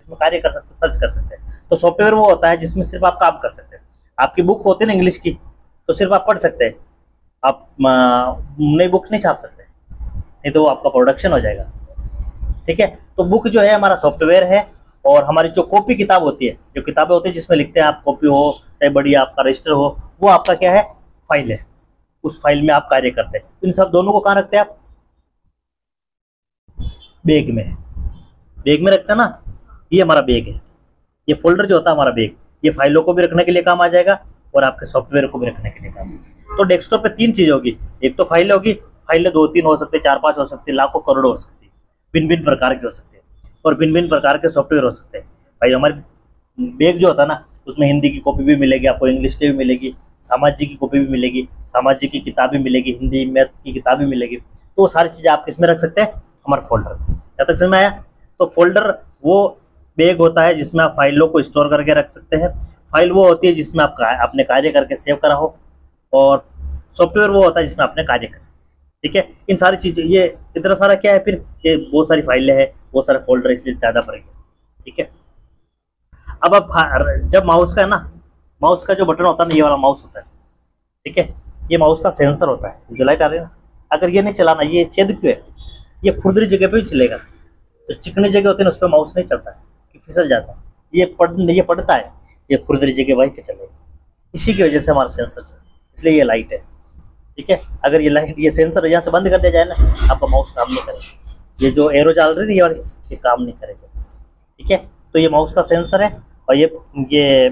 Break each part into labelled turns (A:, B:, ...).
A: इसमें कार्य कर सकते हैं, सर्च कर सकते हैं। तो सॉफ्टवेयर वो होता है जिसमें सिर्फ आप काम कर सकते हैं। आपकी बुक होती है ना इंग्लिश की, तो सिर्फ आप पढ़ सकते हैं, आप नई बुक नहीं छाप सकते, नहीं तो वो आपका प्रोडक्शन हो जाएगा। ठीक है, तो बुक जो है हमारा सॉफ्टवेयर है, और हमारी जो कॉपी किताब होती है, जो किताबें होती है जिसमें लिखते हैं आप, कॉपी हो चाहे बड़ी आपका रजिस्टर हो, वो आपका क्या है, फाइल है। उस फाइल में आप कार्य करते हैं। इन सब दोनों को कहाँ रखते हैं आप, बैग में। बैग में रखते हैं ना, ये हमारा बैग है। ये फोल्डर जो होता है हमारा बैग, ये फाइलों को भी रखने के लिए काम आ जाएगा और आपके सॉफ्टवेयर को भी रखने के लिए काम। तो डेस्कटॉप पे तीन चीजें होगी, एक तो फाइल होगी, फाइलें 2-3 हो सकती है, 4-5 हो सकती है, लाखों करोड़ों हो सकती है, भिन्न भिन्न प्रकार की हो सकती है, और भिन्न भिन्न प्रकार के सॉफ्टवेयर हो सकते हैं। भाई हमारे बैग जो होता है ना, उसमें हिंदी की कॉपी भी मिलेगी आपको, इंग्लिश की भी मिलेगी, सामाजिक की कॉपी भी मिलेगी, सामाजिक की किताब भी मिलेगी, हिंदी मैथ्स की किताब भी मिलेगी। तो वो सारी चीजें आप किसमें रख सकते हैं, हमारे फोल्डर में। क्या तक समझ में आया? तो फोल्डर वो बैग होता है जिसमें आप फाइलों को स्टोर करके रख सकते हैं। फाइल वो होती है जिसमें आप अपने कार्य करके सेव करा हो, और सॉफ्टवेयर वो होता है जिसमें आपने कार्य करें। ठीक है, इन सारी चीजें, ये इतना सारा क्या है, फिर ये बहुत सारी फाइलें हैं, बहुत सारे फोल्डर, इसलिए ज्यादा पड़ेंगे। ठीक है, अब आप जब माउस का है ना, माउस का जो बटन होता है ना, ये वाला माउस होता है। ठीक है, ये माउस का सेंसर होता है, जो लाइट आ रही है ना, अगर ये नहीं चलाना, ये छेद क्यों है, ये खुरदरी जगह पे भी चलेगा। जो चिकनी जगह होती है ना, उस पर माउस नहीं चलता है, कि फिसल जाता है। ये पड़ता है, ये खुरदरी जगह वहीं पे चलेगा। इसी की वजह से हमारा सेंसर चलता है, इसलिए ये लाइट है। ठीक है, अगर ये लाइट, ये सेंसर यहाँ से बंद कर दिया जाए ना, आपका माउस काम नहीं करेगा। ये जो एरो चल रही है ये वाली, ये काम नहीं करेगा। ठीक है, तो ये माउस का सेंसर है, और ये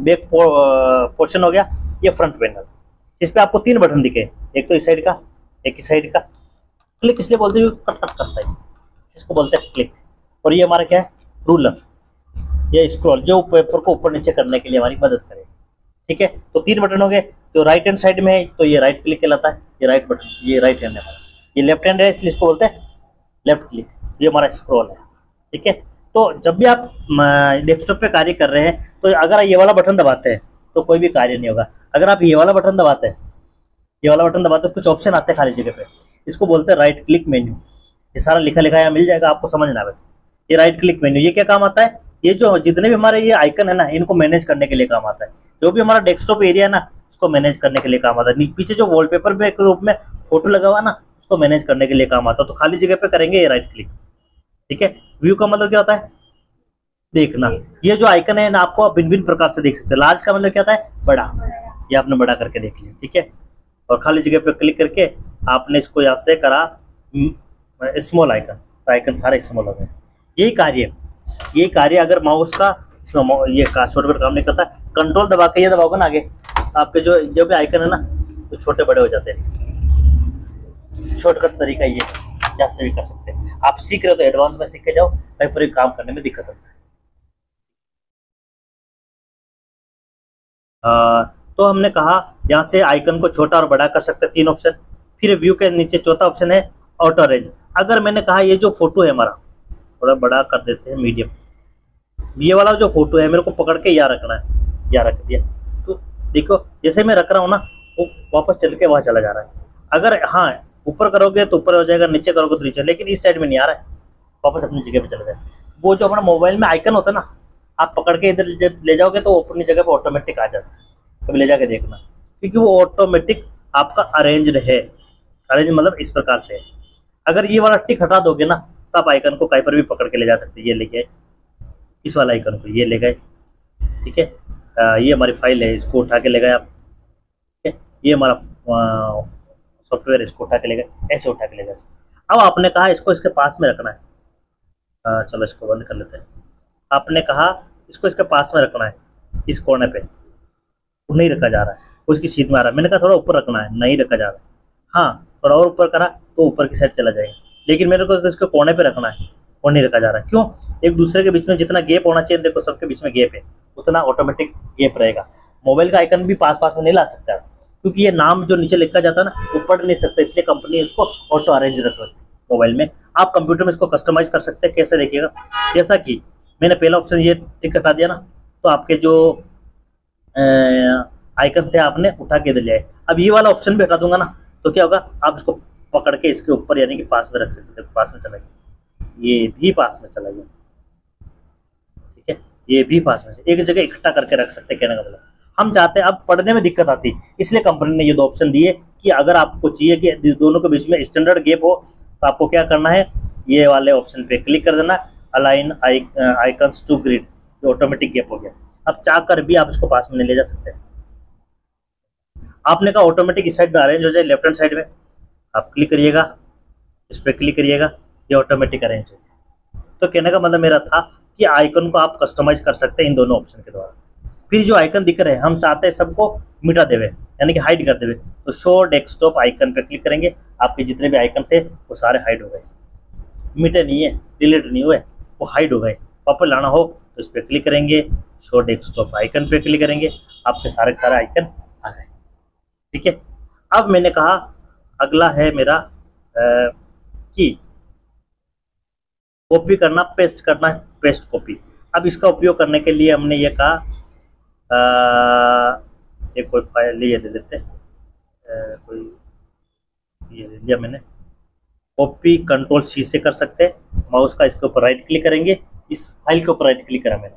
A: बैक पोर्शन हो गया, ये फ्रंट पैनल। इस पे आपको 3 बटन दिखे, एक तो इस साइड का, एक इस साइड का। क्लिक इसलिए बोलते हैं, कट कट करता है, इसको बोलते हैं क्लिक। और ये हमारा क्या है, रूलर, ये स्क्रॉल, जो पेपर को ऊपर नीचे करने के लिए हमारी मदद करे। ठीक है, तो 3 बटन हो गए। जो राइट हैंड साइड में है, तो ये राइट क्लिक कहलाता है, ये राइट बटन, ये राइट हैंड है हमारा। ये लेफ्ट हैंड है, इसलिए इसको बोलते हैं लेफ्ट क्लिक, ये हमारा स्क्रॉल है। ठीक है, तो जब भी आप डेस्कटॉप पे कार्य कर रहे हैं, तो अगर ये वाला बटन दबाते हैं तो कोई भी कार्य नहीं होगा। अगर आप ये वाला बटन दबाते हैं, ये वाला बटन दबाते हैं, कुछ ऑप्शन आते हैं खाली जगह पे, इसको बोलते हैं राइट क्लिक मेन्यू। ये सारा लिखा लिखा यहाँ मिल जाएगा, आपको समझना है बस। ये राइट क्लिक मेन्यू, ये क्या काम आता है, ये जो जितने भी हमारे ये आइकन है ना, इनको मैनेज करने के लिए काम आता है। जो भी हमारा डेस्कटॉप एरिया है ना, उसको मैनेज करने के लिए काम आता है। पीछे जो वॉलपेपर में के रूप में फोटो लगा हुआ ना, उसको मैनेज करने के लिए काम आता है। तो खाली जगह पे करेंगे ये राइट क्लिक। ठीक है, व्यू का मतलब क्या होता है, देखना। ये जो आइकन है ना, आपको भिन्न भिन्न प्रकार से देख सकते हैं। लार्ज का मतलब क्या होता है, बड़ा, ये आपने बड़ा करके देख लिया। ठीक है, और खाली जगह पे क्लिक करके आपने इसको यहाँ से करा स्मॉल आइकन, तो आइकन सारे स्मॉल हो गए। यही कार्य अगर माउस का इसमें ये शॉर्टकट काम नहीं करता। कंट्रोल दबा के ये दबाओगे ना आगे, आपके जो भी आइकन है ना, तो छोटे बड़े हो जाते हैं। शॉर्टकट तरीका ये यहाँ से भी कर सकते हैं। आप सीख रहे हो तो एडवांस में सीख के जाओ, कहीं पर काम करने में दिक्कत होता है। तो हमने कहा यहाँ से आइकन को छोटा और बड़ा कर सकते हैं, 3 ऑप्शन। फिर व्यू के नीचे चौथा ऑप्शन है ऑटो अरेंज। अगर मैंने कहा ये जो फोटो है हमारा, थोड़ा बड़ा कर देते हैं, मीडियम, ये वाला जो फोटो है मेरे को पकड़ के यहाँ रखना है, यहाँ रख दिया, तो देखो जैसे मैं रख रहा हूँ ना, वो वापस चल के वहां चला जा रहा है। अगर हाँ ऊपर करोगे तो ऊपर हो जाएगा, नीचे करोगे तो नीचे, लेकिन इस साइड में नहीं आ रहा है, वापस अपनी जगह पे चला जाए। वो जो हमारा मोबाइल में आइकन होता है ना, आप पकड़ के इधर जब ले जाओगे तो अपनी जगह पे ऑटोमेटिक आ जाता है। कभी ले जाके देखना, क्योंकि वो ऑटोमेटिक आपका अरेंज्ड है। अरेंज मतलब इस प्रकार से है। अगर ये वाला टिक हटा दोगे ना, तो आप आइकन को कहीं पर भी पकड़ के ले जा सकते हैं। ये लेके इस वाला आइकन को ये ले गए। ठीक है, ये हमारी फाइल है, इसको उठा के ले गए आप। ठीक है, ये हमारा सॉफ्टवेयर, इसको उठा के ले गए, ऐसे उठा के ले गए। अब आपने कहा इसको इसके पास में रखना है। चलो इसको बंद कर लेते हैं। आपने कहा इसको इसके पास में रखना है, इस कोने पे, वो नहीं रखा जा रहा है, वो इसकी सीट में आ रहा है। मैंने कहा थोड़ा ऊपर रखना है, नहीं रखा जा रहा है। हाँ, थोड़ा और ऊपर करा तो ऊपर की साइड चला जाएगा, लेकिन मेरे को तो इसके कोने पे रखना है, और नहीं रखा जा रहा है। क्यों? एक दूसरे के बीच में जितना गैप होना चाहिए, देखो सबके बीच में गैप है, उतना ऑटोमेटिक गैप रहेगा। मोबाइल का आइकन भी पास पास में नहीं ला सकता, क्योंकि ये नाम जो नीचे लिखा जाता है ना, वो पढ़ नहीं सकता, इसलिए कंपनी इसको ऑटो अरेंज रख रही है मोबाइल में। आप कंप्यूटर में इसको कस्टमाइज कर सकते हैं। कैसे देखिएगा, जैसा कि मैंने पहला ऑप्शन ये टिक हटा दिया ना, तो आपके जो आइकन थे आपने उठा के दे लिया है। अब ये वाला ऑप्शन भी हटा दूंगा ना, तो क्या होगा, आप इसको पकड़ के इसके ऊपर यानी कि पास में रख सकते हैं। पास में चला गया, ये भी पास में चला गया। ये भी पास में से एक जगह इकट्ठा करके रख सकते हैं। कहने का मतलब हम चाहते हैं, अब पढ़ने में दिक्कत आती, इसलिए कंपनी ने ये दो ऑप्शन दिए कि अगर आपको चाहिए कि दोनों के बीच में स्टैंडर्ड गैप हो तो आपको क्या करना है, ये वाले ऑप्शन पे क्लिक कर देना, अलाइन आइकन्स टू ग्रिड, ये ऑटोमेटिक गैप हो गया। अब चाह कर भी आप इसको पास में नहीं ले जा सकते। आपने कहा ऑटोमेटिक इस साइड में अरेंज हो जाए, लेफ्ट हैंड साइड में आप क्लिक करिएगा, इस पर क्लिक करिएगा, ये ऑटोमेटिक अरेंज हो जाए। तो कहने का मतलब मेरा था कि आइकन को आप कस्टमाइज कर सकते हैं इन दोनों ऑप्शन के द्वारा। फिर जो आइकन दिख रहे हैं हम चाहते हैं सबको मिटा देवे, यानी कि हाइड कर देवे, तो शो डेस्कटॉप आइकन पे क्लिक करेंगे, आपके जितने भी आइकन थे वो सारे हाइड हो गए, मिटे नहीं है, डिलीट नहीं हुए, वो हाइड हो गए। वापस लाना हो तो इस पर क्लिक करेंगे, शो डेस्कटॉप आइकन पे क्लिक करेंगे, आपके सारे के सारे आइकन आ गए। ठीक है, अब मैंने कहा अगला है मेरा कि कॉपी करना, पेस्ट करना, पेस्ट कॉपी। अब इसका उपयोग करने के लिए हमने ये कहा एक कोई फाइल ये दे देते, कोई ये ले लिया मैंने, कॉपी कंट्रोल सी से कर सकते हैं, माउस का इसके ऊपर राइट क्लिक करेंगे, इस फाइल के ऊपर राइट क्लिक करा मैंने,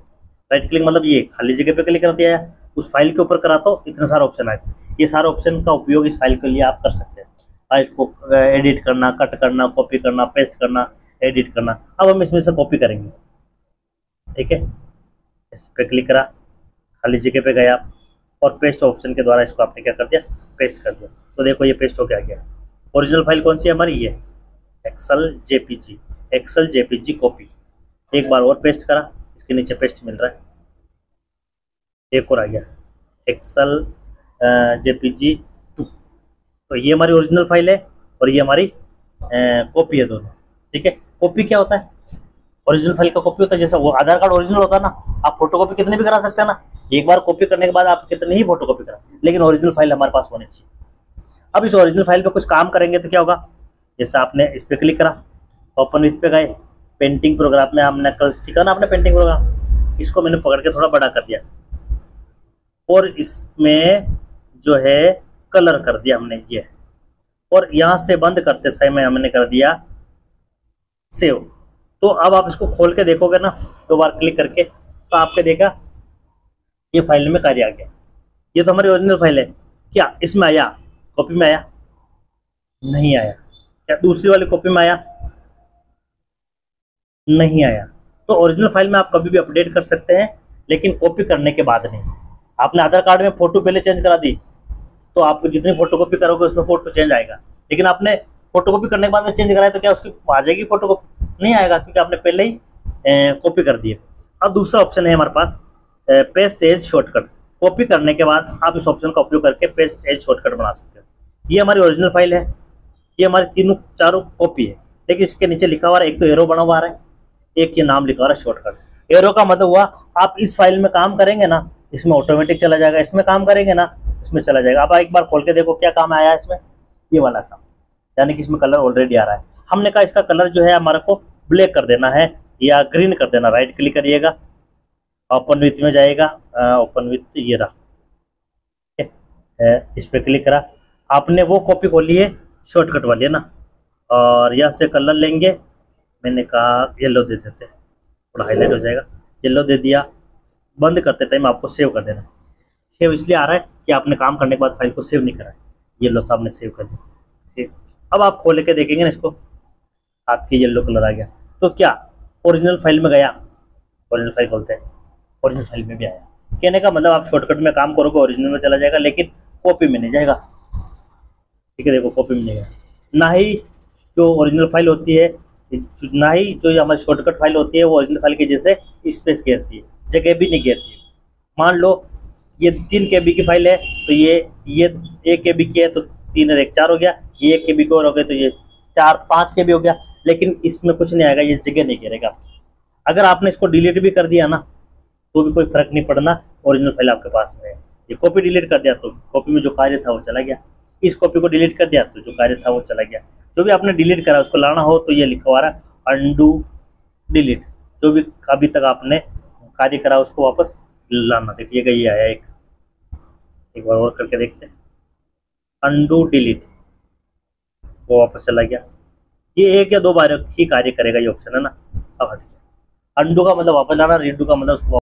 A: राइट क्लिक मतलब ये खाली जगह पे क्लिक कर दिया है, उस फाइल के ऊपर करा तो इतने सारे ऑप्शन आए। ये सारे ऑप्शन का उपयोग इस फाइल के लिए आप कर सकते हैं, फाइल को एडिट करना, कट करना, कॉपी करना, पेस्ट करना, एडिट करना। अब हम इसमें से कॉपी करेंगे। ठीक है, इस पे क्लिक करा, खाली जगह पे गया और पेस्ट ऑप्शन के द्वारा इसको आपने क्या कर दिया, पेस्ट कर दिया। तो देखो ये पेस्ट हो के आ गया। ओरिजिनल फाइल कौन सी है हमारी, ये Excel JPG, Excel JPG copy. एक बार और पेस्ट करा, इसके नीचे पेस्ट मिल रहा है, एक और आ गया एक्सेल जेपीजी 2। तो ये हमारी ओरिजिनल फाइल है और ये हमारी कॉपी है दोनों। ठीक है, कॉपी क्या होता है, ओरिजिनल फाइल का कॉपी होता है, जैसा वो आधार कार्ड ओरिजिनल होता है ना, आप फोटोकॉपी कितने भी करा सकते हैं ना, एक बार कॉपी करने के बाद आप कितने ही फोटोकॉपी करा, लेकिन ओरिजिनल फाइल हमारे पास होनी चाहिए। अब इस ओरिजिनल फाइल पे कुछ काम करेंगे तो क्या होगा, जैसे आपने इस पे क्लिक करा, ओपन विथ पे गए, पेंटिंग प्रोग्राम में हमने कल सीखा ना आपने पेंटिंग प्रोग्राम, इसको मैंने पकड़ के थोड़ा बड़ा कर दिया और इसमें जो है कलर कर दिया हमने ये, और यहाँ से बंद करते समय हमने कर दिया सेव। तो अब आप इसको खोल के देखोगे ना, दो बार क्लिक करके, तो आपके देखा ये फाइल में कार्य आ गया। ये तो हमारी ओरिजिनल फाइल है, क्या इसमें आया, कॉपी में आया, नहीं आया। क्या दूसरी वाली कॉपी में आया, नहीं आया। तो ओरिजिनल फाइल में आप कभी भी अपडेट कर सकते हैं, लेकिन कॉपी करने के बाद नहीं। आपने आधार कार्ड में फोटो पहले चेंज करा दी तो आप जितनी फोटोकॉपी करोगे उसमें फोटो चेंज आएगा, लेकिन आपने फोटोकॉपी करने के बाद में चेंज कराया तो क्या उसकी आ जाएगी फोटोकॉपी, नहीं आएगा, क्योंकि आपने पहले ही कॉपी कर दिए। अब दूसरा ऑप्शन है हमारे पास पेस्ट एज शॉर्टकट। कॉपी करने के बाद आप इस ऑप्शन का उपयोग करके पेस्ट एज शॉर्टकट बना सकते हो। ये हमारी ओरिजिनल फाइल है, ये हमारी तीनों चारों कॉपी है, लेकिन इसके नीचे लिखा हुआ है, एक तो एरो बना हुआ है, एक ये नाम लिखा हुआ है शॉर्टकट। एरो का मतलब हुआ आप इस फाइल में काम करेंगे ना, इसमें ऑटोमेटिक चला जाएगा, इसमें काम करेंगे ना, इसमें चला जाएगा। अब एक बार खोल के देखो क्या काम आया है इसमें, ये वाला काम, यानी कि इसमें कलर ऑलरेडी आ रहा है। हमने कहा इसका कलर जो है हमारे को ब्लैक कर देना है या ग्रीन कर देना, राइट क्लिक करिएगा, ओपन विथ में जाएगा, ओपन विथ ये रहा, इस पे क्लिक करा, आपने वो कॉपी खोली है शॉर्टकट वाली है ना, और यहाँ से कलर लेंगे, मैंने कहा येलो दे देते, थोड़ा हाईलाइट हो जाएगा, येलो दे दिया। बंद करते टाइम आपको सेव कर देना। सेव इसलिए आ रहा है कि आपने काम करने के बाद फाइल को सेव नहीं करा है, येलो साहब ने सेव कर दिया, सेव। अब आप खोल के देखेंगे ना इसको, आपके येलो कलर आ गया। तो क्या ओरिजिनल फाइल में गया, ओरिजिनल फाइल खोलते हैं, ओरिजिनल फाइल में भी आया। कहने का मतलब आप शॉर्टकट में काम करोगे ओरिजिनल में चला जाएगा, लेकिन कॉपी में नहीं जाएगा। ठीक है, देखो कॉपी में नहीं गया, ना ही जो ओरिजिनल फाइल होती है, ना ही जो हमारी शॉर्टकट फाइल होती है वो ओरिजिनल फाइल की जैसे स्पेस घेरती है, जगह भी नहीं घेरती है। मान लो ये 3 KB की फाइल है, तो ये 1 KB की है, तो 3 और 1 4 हो गया, ये 1 KB की और हो गया, तो ये 4 5 KB हो गया, लेकिन इसमें कुछ नहीं आएगा, ये जगह नहीं घेरेगा। अगर आपने इसको डिलीट भी कर दिया ना तो भी कोई फर्क नहीं पड़ना, ओरिजिनल फाइल आपके पास में है। ये कॉपी डिलीट कर दिया तो कॉपी में जो कार्य था वो चला गया, इस कॉपी को डिलीट कर दिया तो जो कार्य था वो चला गया। जो भी आपने डिलीट करा उसको लाना हो तो ये लिखा हुआ है अंडू डिलीट, जो भी अभी तक आपने कार्य करा उसको वापस लाना। देखिएगा ये आया, एक बार और करके देखते हैं, अंडू डिलीट, वो वापस चला गया। ये 1 या 2 बार ही कार्य करेगा ये ऑप्शन है ना। अब अंडू का मतलब वापस लाना, रीडू का मतलब उसको